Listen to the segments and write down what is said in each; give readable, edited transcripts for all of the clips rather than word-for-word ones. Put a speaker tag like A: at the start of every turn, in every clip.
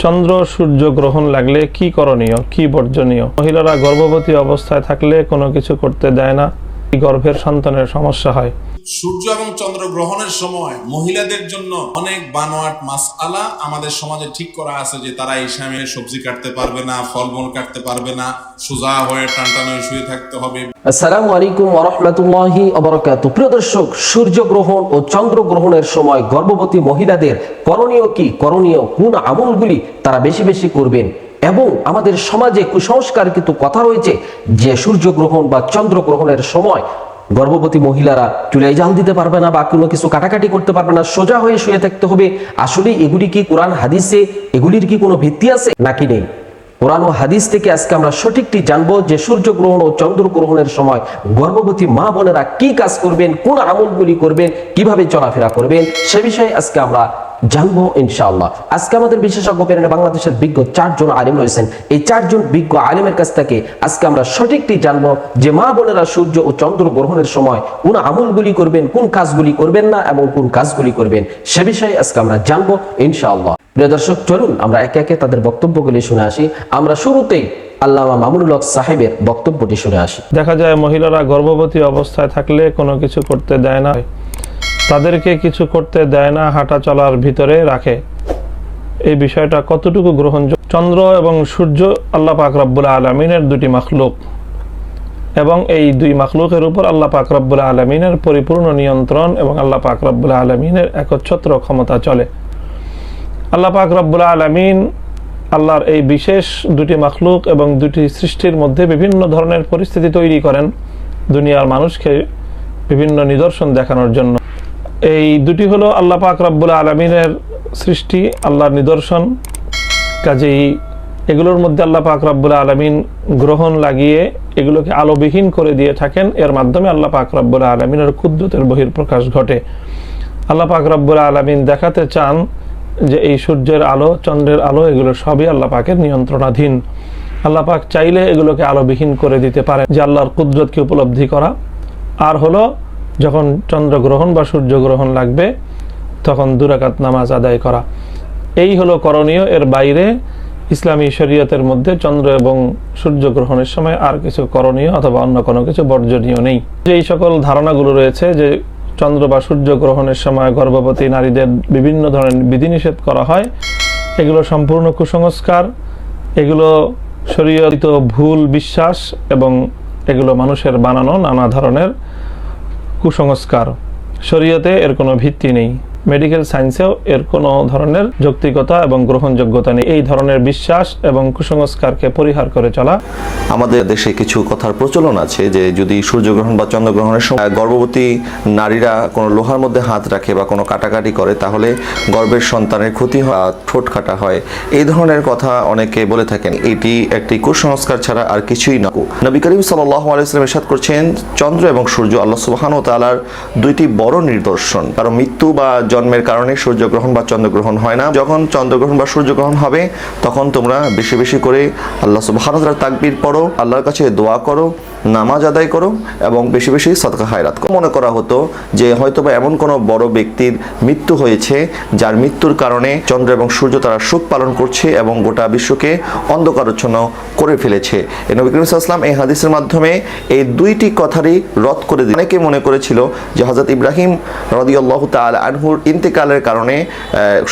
A: চন্দ্র সূর্য গ্রহণ লাগলে কি করণীয়, কি বর্জনীয়? মহিলারা গর্ভবতী অবস্থায় থাকলে কোনো কিছু করতে দেয় না, গর্ভের সন্তানের সমস্যা হয়।
B: সূর্য এবং চন্দ্র গ্রহণের সময় মহিলাদের জন্য অনেক বানোয়াট মাসআলা আমাদের সমাজে ঠিক করা আছে যে তারা এই সময়ে সবজি কাটতে পারবে না, ফলমূল কাটতে পারবে না, সোজা হয়ে টানটানো শুয়ে থাকতে হবে।
C: আসসালামু আলাইকুম ওয়া রাহমাতুল্লাহি ওয়া বারাকাতুহু। প্রিয় দর্শক, সূর্যগ্রহণ ও চন্দ্রগ্রহণের সময় গর্ভবতী মহিলাদের করণীয় কি, করণীয় কোন আমলগুলি তারা বেশি বেশি করবেন, এবং আমাদের সমাজে কুসংস্কার কিন্তু কথা রয়েছে যে সূর্যগ্রহণ বা চন্দ্রগ্রহণের সময় গর্ভবতী মহিলারা চুলায় জাল দিতে পারবে না বা কোনো কিছু কাটাকাটি করতে পারবে না, সোজা হয়ে শুয়ে থাকতে হবে। আসলে এগুলি কি কোরআন হাদিসে এগুলির কি কোনো ভিত্তি আছে নাকি নেই? কোরআন ও হাদিস থেকে আজকে আমরা সঠিকটি জানবো যে সূর্যগ্রহণ ও চন্দ্রগ্রহণের সময় গর্ভবতী মা বোনেরা কি কাজ করবেন, কোন আমলগুলি করবেন, কিভাবে চলাফেরা করবেন, সে বিষয়ে আজকে আমরা জানবো ইনশাআল্লাহ। আজকে আমাদের বিশেষজ্ঞ প্যানেলে বাংলাদেশের বিজ্ঞ 4 জন আলেম রয়েছেন। এই 4 জন বিজ্ঞ আলেমের কাছ থেকে আজকে আমরা সঠিকটি জানবো যে মা বোনেরা সূর্য ও চন্দ্র গ্রহণের সময় কোন আমলগুলি করবেন, কোন কাজগুলি করবেন না এবং কোন কাজগুলি করবেন, সে বিষয়ে আজকে আমরা জানবো ইনশাআল্লাহ। প্রিয় দর্শক, চলুন আমরা একে একে তাদের বক্তব্যগুলি শুনে আসি। আমরা শুরুতেই আল্লামা মামুনুল হক সাহেবের বক্তব্যটি শুনে আসি।
A: দেখা যায় মহিলারা গর্ভবতী অবস্থায় থাকলে কোনো কিছু করতে দেয় না, তাদেরকে কিছু করতে দেয় না, হাঁটা চলার ভিতরে রাখে। এই বিষয়টা কতটুকু গ্রহণযোগ্য? চন্দ্র এবং সূর্য আল্লাহ পাক রব্বুল আলামিনের দুটি মাখলুক, এবং এই দুই মাখলুকের উপর আল্লাহ পাক রব্বুল আলামিনের পরিপূর্ণ নিয়ন্ত্রণ এবং আল্লাহ পাক রব্বুল আলামিনের একচ্ছত্র ক্ষমতা চলে। আল্লাহ পাক রব্বুল আলামিন আল্লাহর এই বিশেষ দুটি মাখলুক এবং দুটি সৃষ্টির মধ্যে বিভিন্ন ধরনের পরিস্থিতি তৈরি করেন দুনিয়ার মানুষকে বিভিন্ন নিদর্শন দেখানোর জন্য। এই দুটি হলো আল্লাহ পাক রব্বুল আলামিনের সৃষ্টি, আল্লাহর নিদর্শন। কাজেই এগুলোর মধ্যে আল্লাহ পাক রব্বুল আলামিন গ্রহণ লাগিয়ে এগুলোকে আলোবিহীন করে দিয়ে থাকেন। এর মাধ্যমে আল্লাহ পাক রব্বুল আলামিনের কুদরতের বহিঃপ্রকাশ ঘটে। আল্লাহ পাক রব্বুল আলামিন দেখাতে চান যে এই সূর্যের আলো, চন্দ্রের আলো, এগুলো সবই আল্লাহ পাকের নিয়ন্ত্রণাধীন। আল্লাহ পাক চাইলে এগুলোকে আলোবিহীন করে দিতে পারে, যে আল্লাহর কুদরতকে উপলব্ধি করা। আর হলো যখন চন্দ্রগ্রহণ বা সূর্যগ্রহণ লাগবে তখন 2 রাকাত নামাজ আদায় করা। এই হলো করণীয়। এর বাইরে ইসলামী শরীয়তের মধ্যে চন্দ্র এবং সূর্যগ্রহণের সময় আর কিছু করণীয় অথবা অন্য কোনো কিছু বর্জনীয় নেই। যে এই সকল ধারণাগুলো রয়েছে যে চন্দ্র বা সূর্য গ্রহণের সময় গর্ভবতী নারীদের বিভিন্ন ধরনের বিধিনিষেধ করা হয়, এগুলো সম্পূর্ণ কুসংস্কার, এগুলো শরীয়ত ভুল বিশ্বাস এবং এগুলো মানুষের বানানো নানা ধরনের কুসংস্কার। শরীয়তে এর কোনো ভিত্তি নেই, মেডিকেল সায়েন্সেও এর কোনো ধরনের যৌক্তিকতা এবং গ্রহণযোগ্যতা নেই। এই ধরনের বিশ্বাস এবং কুসংস্কারকে পরিহার করে চলা।
D: আমাদের দেশে কিছু কথার প্রচলন আছে যে যদি সূর্যগ্রহণ বা চন্দ্রগ্রহণের সময় গর্ভবতী নারীরা কোনো লোহার মধ্যে হাত রাখে বা কোনো কাটাকাটি করে তাহলে গর্ভের সন্তানের ক্ষতি হয়, ঠোঁট কাটা হয়। এই ধরনের কথা অনেকে বলে থাকেন। এটি একটি কুসংস্কার ছাড়া আর কিছুই না। নবী করিম সাল্লাল্লাহু আলাইহি ওয়াসাল্লাম ইরশাদ করছেন, চন্দ্র এবং সূর্য আল্লাহ সুবহানাহু ওয়া তাআলার দুইটি বড় নিদর্শন। কারণ মৃত্যু বা জন্মের কারণে সূর্যগ্রহণ বা চন্দ্রগ্রহণ হয় না। যখন চন্দ্রগ্রহণ বা সূর্যগ্রহণ হবে তখন তোমরা বেশি বেশি করে আল্লাহ সুবহানাহু ওয়া তাআলার তাকবীর পড়ো, আল্লাহর কাছে দোয়া করো, নামাজ আদায় করো এবং বেশি বেশি সাদকা খায়রাত করো। মনে করা হতো যে হয়তোবা এমন কোনো বড় ব্যক্তির মৃত্যু হয়েছে যার মৃত্যুর কারণে চন্দ্র এবং সূর্য তারা শোক পালন করছে এবং গোটা বিশ্বকে অন্ধকারাচ্ছন্ন করে ফেলেছে। নবী করিম সাল্লাল্লাহু আলাইহি ওয়াসাল্লাম এই হাদিসের মাধ্যমে এই দুইটি কথারই রদ করে দিলেন। অনেকে মনে করেছিল যে হযরত ইব্রাহিম রাদিয়াল্লাহু তাআলা আনহুর ইন্তেকালের কারণে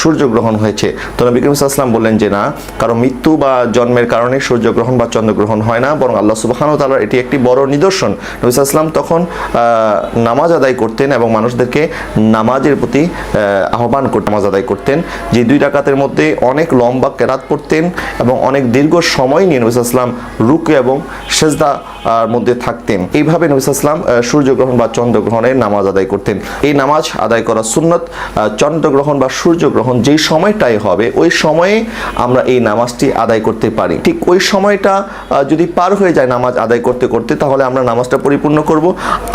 D: সূর্যগ্রহণ হয়েছে। তো নবী করিম সাল্লাল্লাহু আলাইহি ওয়াসাল্লাম বললেন যে না, কারণ মৃত্যু বা জন্মের কারণে সূর্যগ্রহণ বা চন্দ্রগ্রহণ হয় না, বরং আল্লাহ সুবহানাহু ওয়া তাআলার এটি একটি বড় নিদর্শন। নবী সাল্লাল্লাহু আলাইহি ওয়াসাল্লাম তখন নামাজ আদায় করতেন এবং মানুষদেরকে নামাজের প্রতি আহ্বান করতেন, নামাজ আদায় করতেন। যে 2 রাকাতের মধ্যে অনেক লম্বা কেরাত পড়তেন এবং অনেক দীর্ঘ সময় নিয়ে নবী সাল্লাল্লাহু আলাইহি ওয়াসাল্লাম রুকু এবং সেজদা মধ্যে থাকতেন। এইভাবে নবী সাল্লাল্লাহু আলাইহি ওয়াসাল্লাম সূর্যগ্রহণ বা চন্দ্রগ্রহণের নামাজ আদায় করতেন। এই নামাজ আদায় করা সুন্নত। চন্দ্রগ্রহণ বা সূর্যগ্রহণ যেই সময়টাই হবে ওই সময়ে আমরা এই নামাজটি আদায় করতে পারি। ঠিক ওই সময়টা যদি পার হয়ে যায় নামাজ আদায় করতে করতে, তাহলে আমরা নামাজটা পরিপূর্ণ করব।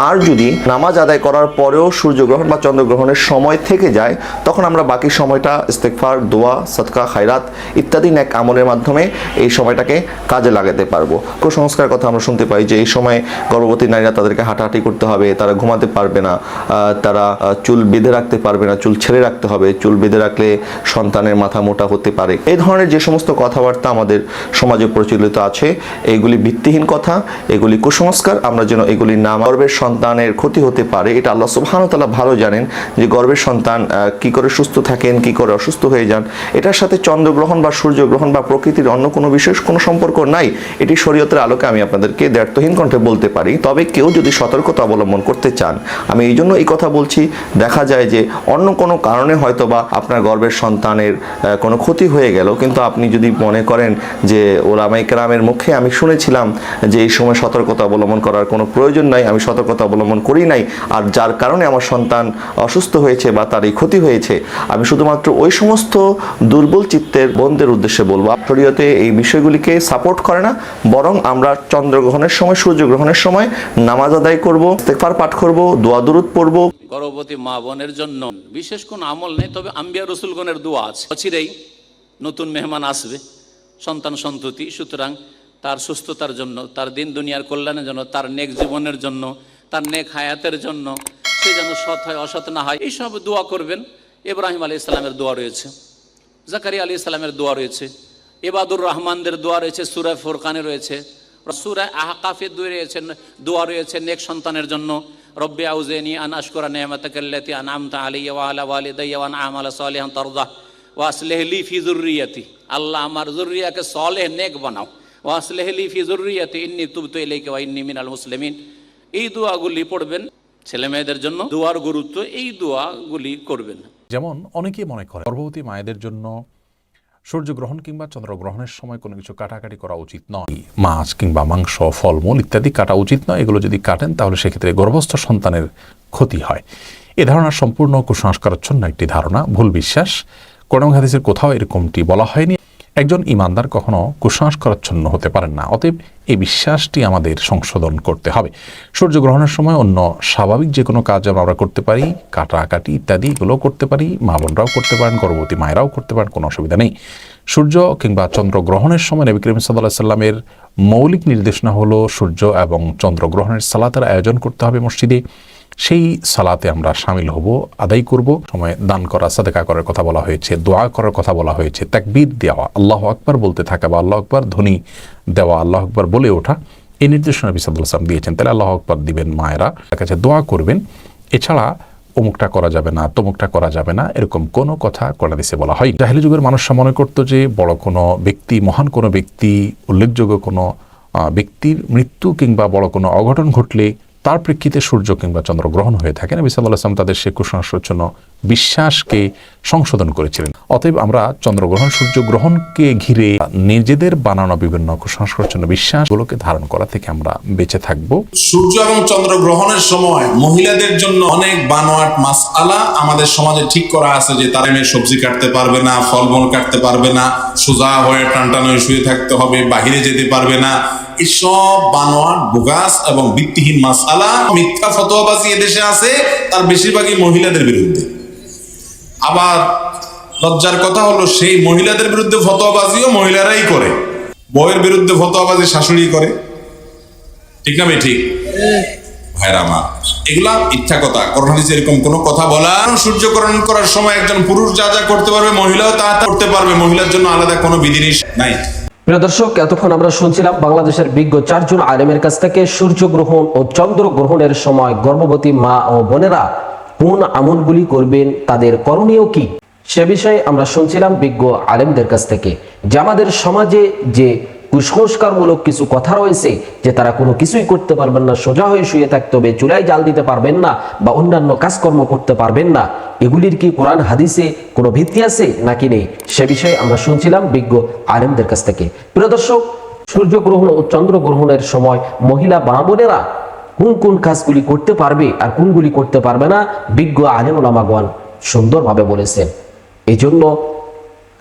D: আর যদি নামাজ আদায় করার পরেও সূর্যগ্রহণ বা চন্দ্রগ্রহণের সময় থেকে যায়, তখন আমরা বাকি সময়টা ইস্তেগফার, দোয়া, সাদকা খায়রাত ইত্যাদি নেক আমলের মাধ্যমে এই সময়টাকে কাজে লাগাতে পারবো। কুসংস্কারের কথা আমরা শুনতে পাই যে এই সময় গর্ভবতী নারীরা তাদেরকে হাঁটাহাঁটি করতে হবে, তারা ঘুমাতে পারবে না, তারা চুল বেঁধে রাখতে পারবে না, চুল ছেড়ে রাখতে হবে, চুল বেঁধে রাখলে সন্তানের মাথা মোটা হতে পারে। এই ধরনের যে সমস্ত কথাবার্তা আমাদের সমাজে প্রচলিত আছে, এগুলি ভিত্তিহীন কথা, এগুলি কুসংস্কার। আমরা যেন এগুলি না, গর্ভের সন্তানের ক্ষতি হতে পারে এটা আল্লাহ সুবহানাহু ওয়া তাআলা ভালো জানেন, যে গর্ভের সন্তান কি করে সুস্থ থাকেন, কি করে অসুস্থ হয়ে যান। এটার সাথে চন্দ্রগ্রহণ বা সূর্যগ্রহণ বা প্রকৃতির অন্য কোনো বিশেষ কোনো সম্পর্ক নাই। এটি শরীয়তের আলোকে আমি আপনাদেরকে দ্ব্যর্থহীন কণ্ঠে বলতে পারি। তবে কেউ যদি সতর্কতা অবলম্বন করতে চান, আমি এই জন্য এই কথা বলছি, দেখা যায় যে অন্য কোনো কারণে হয়তো বা আপনার গর্ভের সন্তানের কোনো ক্ষতি হয়ে গেল, কিন্তু আপনি যদি মনে করেন যে ওলামায়ে কেরামের মুখে আমি শুনেছিলাম যে এই সময় সতর্কতা অবলম্বন করার কোনো প্রয়োজন নাই, আমি সতর্কতা অবলম্বন করি নাই, আর যার কারণে আমার সন্তান অসুস্থ হয়েছে বা তার এই ক্ষতি হয়েছে, আমি শুধুমাত্র ওই সমস্ত দুর্বল চিত্তের বোনদের উদ্দেশ্যে বলবো, শরীয়তে এই বিষয়গুলিকে সাপোর্ট করে না। বরং আমরা চন্দ্রগ্রহণের সময়, সূর্যগ্রহণের সময় নামাজ আদায় করব, ইস্তেগফার পাঠ করব, দোয়া দুরূদ পড়ব।
E: গর্ভবতী মা বোনের জন্য বিশেষ কোনো আমল নেই, তবে আম্বিয়া রসুলগণের দোয়া আছে। অচিরেই নতুন মেহমান আসবে, সন্তান সন্ততি, সুতরাং তার সুস্থতার জন্য, তার দিন দুনিয়ার কল্যাণের জন্য, তার নেক জীবনের জন্য, তার নেক হায়াতের জন্য, সে যেন সৎ হয়, অসৎ না হয়, এইসব দোয়া করবেন। ইব্রাহিম আলাইহিস সালামের দোয়া রয়েছে, জাকারিয়া আলাইহিস সালামের দোয়া রয়েছে, ইবাদুর রহমানদের দোয়া রয়েছে, সূরা ফুরকানে রয়েছে, সূরা আহকাফে দোয়া রয়েছে নেক সন্তানের জন্য। রব্বি আউজিনি আন আশকুরা নি'মাতাকাল্লাতী আন'আমতা আলাইয়া ওয়া আলা ওয়ালিদাইয়া ওয়া আন আমালা সালিহান তারদাহ ওয়া আসলিহ লি ফি যুররিয়াতি, আল্লাহ আমার যুররিয়াকে সালেহ নেক বানাও। ওয়া আসলিহ লি ফি যুররিয়াতি ইন্নী তুবতু ইলাইকা ওয়া ইন্নী মিনাল মুসলিমিন। এই দোয়াগুলি পড়বেন। ছেলে মেয়েদের জন্য দোয়ার গুরুত্ব, এই দোয়াগুলি করবেন।
F: যেমন অনেকেই মনে করে গর্ভবতী মায়েদের জন্য সূর্যগ্রহণ কিংবা চন্দ্রগ্রহণের সময় কোনো কিছু কাটাকাটি করা উচিত নয়, মাছ কিংবা মাংস, ফলমূল ইত্যাদি কাটা উচিত নয়। এগুলো যদি কাটেন তাহলে সেক্ষেত্রে গর্ভস্থ সন্তানের ক্ষতি হয়। এ ধারণা সম্পূর্ণ কুসংস্কারাচ্ছন্ন একটি ধারণা, ভুল বিশ্বাস। কোরআন হাদিসের কোথাও এরকমটি বলা হয়নি। একজন ইমানদার কখনো কুসংস্কারাচ্ছন্ন হতে পারেন না। অতএব এই বিশ্বাসটি আমাদের সংশোধন করতে হবে। সূর্যগ্রহণের সময় অন্য স্বাভাবিক যে কোনো কাজ আমরা করতে পারি, কাটাকাটি ইত্যাদি এগুলো করতে পারি, মা বোনরাও করতে পারেন, গর্ভবতী মায়েরাও করতে পারেন, কোনো অসুবিধা নেই। সূর্য কিংবা চন্দ্রগ্রহণের সময় নবী করিম সাল্লাল্লাহু আলাইহি সাল্লামের মৌলিক নির্দেশনা হলো সূর্য এবং চন্দ্রগ্রহণের সালাতের আয়োজন করতে হবে মসজিদে। সেই সালাতে আমরা শামিল হব, আদায় করব। সময় দান করা, সাদকা করার কথা বলা হয়েছে, দোয়া করার কথা বলা হয়েছে, তাকবীর দেওয়া, আল্লাহু আকবার বলতে থাকা বা আল্লাহু আকবার ধ্বনি দেওয়া, আল্লাহু আকবার বলে ওঠা, এই নির্দেশনা নবী সাল্লাল্লাহু আলাইহি ওয়াসাল্লাম দিয়েছেন। তাহলে আল্লাহু আকবার দিবেন মায়েরা, তার কাছে দোয়া করবেন। এছাড়া অমুকটা করা যাবে না, তমুকটা করা যাবে না, এরকম কোনো কথা কোরআন হাদিসে বলা হয়। জাহেলি যুগের মানুষরা মনে করত যে বড় কোনো ব্যক্তি, মহান কোনো ব্যক্তি, উল্লেখযোগ্য কোনো ব্যক্তির মৃত্যু কিংবা বড় কোনো অঘটন ঘটলে তার প্রেক্ষিতে সূর্য কিংবা চন্দ্রগ্রহণ হয়ে থাকে। নবী সাল্লাল্লাহু আলাইহি ওয়াসাল্লাম তাদের সে কুসংস্কারাচ্ছন্ন বিশ্বাসকে সংশোধন করেছিলেন। অতএব আমরা চন্দ্রগ্রহণ, সূর্যগ্রহণকে ঘিরে নিজেদের বানানো বিভিন্ন কুসংস্কারাচ্ছন্ন বিশ্বাসগুলোকে ধারণ করা থেকে আমরা বেঁচে থাকব।
B: সূর্য এবং চন্দ্র গ্রহণের সময় মহিলাদের জন্য অনেক বানোয়াট মাসআলা আমাদের সমাজে ঠিক করা আছে, যে তারা মেয়ে সবজি কাটতে পারবে না, ফলমূল কাটতে পারবে না, সোজা হয়ে টানটান হয়ে শুয়ে থাকতে হবে, বাহিরে যেতে পারবে না। এসব বানোয়াট, বোগাস এবং ভিত্তিহীন মাসআলা, মিথ্যা ফতোয়াবাজি এদেশে আছে, তার বেশিরভাগই মহিলাদের বিরুদ্ধে। আবার লজ্জার কথা হলো, সেই মহিলাদের বিরুদ্ধে ফতোয়াবাজিও মহিলারাই করে, বউয়ের বিরুদ্ধে ফতোয়াবাজি শাশুড়ি করে। ঠিক না? ঠিক ভাইরা আমার, এগুলা মিথ্যা কথা। কোরআন হাদিসে এরকম কোনো কথা বলা, সূর্যগ্রহণ করার সময় একজন পুরুষ যা যা করতে পারবে মহিলাও তা করতে পারবে, মহিলার জন্য আলাদা কোনো বিধিনিষেধ নাই।
C: প্রিয় দর্শক, এতক্ষণ আমরা শুনছিলাম বাংলাদেশের বিজ্ঞ 4 জন আলেমের কাছ থেকে সূর্যগ্রহণ ও চন্দ্রগ্রহণের সময় গর্ভবতী মা ও বোনেরা কোন আমলগুলি করবেন, তাদের করণীয় কি, সে বিষয়ে আমরা শুনছিলাম বিজ্ঞ আলেমদের কাছ থেকে। যে আমাদের সমাজে যে কুসংস্কারমূলক কিছু কথা রয়েছে, যে তারা কোনো কিছুই করতে পারবেন না, সোজা হয়ে শুয়ে থাকতে হবে, চুলায় জাল দিতে পারবেন না বা অন্যান্য কাজকর্ম করতে পারবেন না, এগুলির কি কোরআন হাদিসে কোনো ভিত্তি আছে নাকি নেই, সে বিষয়ে আমরা শুনছিলাম বিজ্ঞ আলেমদের কাছ থেকে। প্রিয় দর্শক, সূর্যগ্রহণ ও চন্দ্রগ্রহণের সময় মহিলা মা বোনেরা কোন কোন কাজগুলি করতে পারবে আর কোনগুলি করতে পারবে না, বিজ্ঞ আলেম ওলামাগণ সুন্দরভাবে বলেছেন। এই জন্য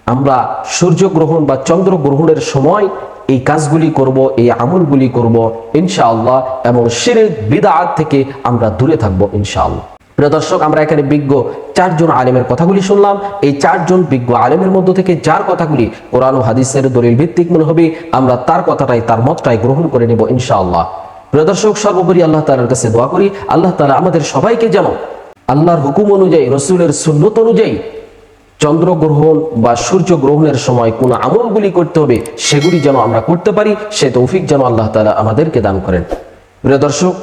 C: আমরা সূর্যগ্রহণ বা চন্দ্রগ্রহণের সময় এই কাজগুলি করব, এই আমলগুলি করব ইনশাআল্লাহ, এবং শিরক বিদআত থেকে আমরা দূরে থাকবো ইনশাআল্লাহ। প্রিয় দর্শক, আমরা এখানে বিজ্ঞ 4 জন আলেমের কথাগুলি শুনলাম। এই 4 জন বিজ্ঞ আলেমের মধ্য থেকে যার কথাগুলি কোরআন ও হাদিসের দলিল ভিত্তিক মনে হবে, আমরা তার কথাটাই, তার মতটাই গ্রহণ করে নেব ইনশাআল্লাহ। প্রিয় দর্শক, সর্বোপরি আল্লাহ তাআলার কাছে দোয়া করি, আল্লাহ তাআলা আমাদের সবাইকে যেন আল্লাহর হুকুম অনুযায়ী, রসুলের সুন্নত অনুযায়ী চন্দ্রগ্রহণ বা সূর্য গ্রহণের সময় কোন আমলগুলি করতে হবে সেগুলি যেন আমরা করতে পারি, সে তৌফিক যেন আল্লাহ তাআলা আমাদেরকে দান করেন। প্রিয় দর্শক,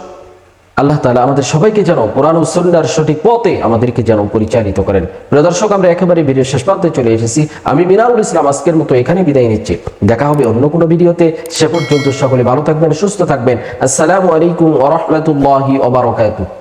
C: আল্লাহ তাআলা আমাদের সবাইকে যেন কোরআন ও সুন্নাহর সঠিক পথে আমাদেরকে যেন পরিচালিত করেন। প্রিয় দর্শক, আমরা একেবারে ভিডিও শেষ প্রান্তে চলে এসেছি। আমি মিনারুল ইসলাম আজকের মতো এখানে বিদায় নিচ্ছি। দেখা হবে অন্য কোনো ভিডিওতে। সে পর্যন্ত সকলে ভালো থাকবেন, সুস্থ থাকবেন। আসসালামু আলাইকুম ওয়া রাহমাতুল্লাহি ওয়া বারাকাতুহু।